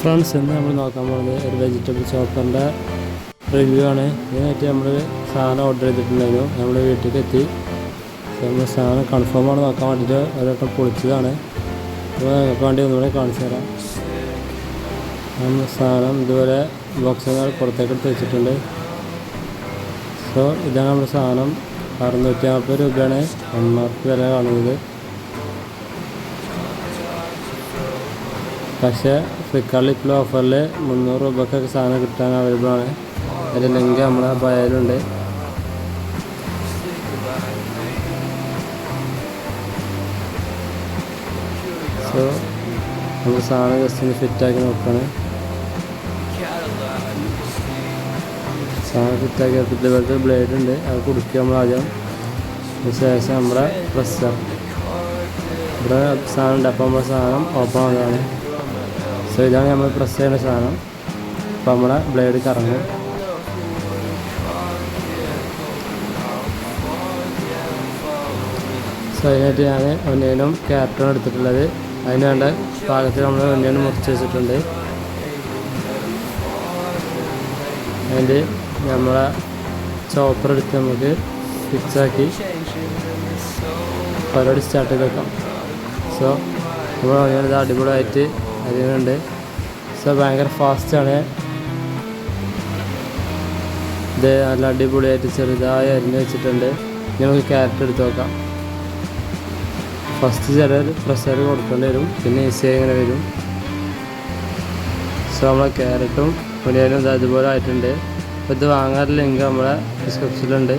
Friends, ഇന്ന് നമ്മൾ നോക്കാൻ പോകുന്നത് ഒരു വെജിറ്റബിൾ ചോപ്പറിൻ്റെ റിവ്യൂ ആണ്. ഇതിനായിട്ട് നമ്മൾ സാധനം ഓർഡർ ചെയ്തിട്ടുണ്ടായിരുന്നു. നമ്മൾ വീട്ടിലേക്ക് എത്തി. നമ്മൾ സാധനം കൺഫേം ആണ് നോക്കാൻ വേണ്ടിയിട്ട് ഒരവട്ടം പൊളിച്ചതാണ്. അപ്പോൾ ഞങ്ങൾക്ക് വേണ്ടി ഒന്നുകൂടെ കാണിച്ചു തരാം. നമ്മൾ സാധനം ഇതുപോലെ ബോക്സിൽ പുറത്തേക്ക് എടുത്ത് വെച്ചിട്ടുണ്ട്. സോ ഇതാണ് നമ്മുടെ സാധനം. 640 രൂപയാണ് MRP വില കാണുന്നത്. പക്ഷേ ഫ്ലിപ്കാർട്ടിൽ ഇപ്പോൾ ഓഫറിൽ 300 രൂപക്കൊക്കെ സാധനം കിട്ടാൻ അവൈലബിൾ ആണ്. അതിൻ്റെ ലിങ്ക് നമ്മളെ ബയോയിലുണ്ട്. സോ നമ്മൾ സാധനം ജസ്റ്റ് ഒന്ന് ഫിറ്റാക്കി നോക്കുകയാണ്. സാധനം ഫിറ്റാക്കി ഇതുപോലത്തെ ബ്ലേഡ് ഉണ്ട്, അത് കൊടുക്കുക നമ്മൾ ആദ്യം. അതിനുശേഷം നമ്മുടെ പ്രസ്സർ ഇവിടെ സാധനം ഉണ്ട്. അപ്പോൾ നമ്മുടെ സാധനം ഓപ്പൺ ആവുന്നതാണ്. സോ ഇതാണ് നമ്മൾ പ്രസ് ചെയ്യുന്ന സാധനം. അപ്പോൾ നമ്മുടെ ബ്ലേഡ് കറങ്ങും. സോ അതിനായിട്ട് ഞാൻ ഒന്നിയനും ക്യാരറ്റും എടുത്തിട്ടുള്ളത്. അതിന് വേണ്ട പാകത്തിൽ നമ്മൾ ഒന്നിയനും മുറിച്ച് വെച്ചിട്ടുണ്ട്. അതിൻ്റെ നമ്മളെ ചോപ്പർ എടുത്ത് നമുക്ക് ഫിക്സാക്കി പരിപാടി സ്റ്റാർട്ട് ചെയ്ത് വെക്കാം. സോ നമ്മൾ ഒന്നിയത് അടിപൊളിയായിട്ട് അതിനുണ്ട്. സോ ഭയങ്കര ഫാസ്റ്റാണ്. ഇത് നല്ല അടിപൊളിയായിട്ട് ചെറുതായി അരിഞ്ഞ് വെച്ചിട്ടുണ്ട്. നമുക്ക് ക്യാരറ്റ് എടുത്ത് നോക്കാം. ഫസ്റ്റ് ചെറിയൊരു പ്രഷർ കൊടുക്കേണ്ടി വരും, പിന്നെ ഈസിയായി ഇങ്ങനെ വരും. സോ നമ്മളെ ക്യാരറ്റും ഒനിയനും ഇതുപോലെ ആയിട്ടുണ്ട്. അപ്പോൾ ഇത് വാങ്ങാൻ ലിങ്ക് നമ്മളെ ഡിസ്ക്രിപ്ഷനിലുണ്ട്.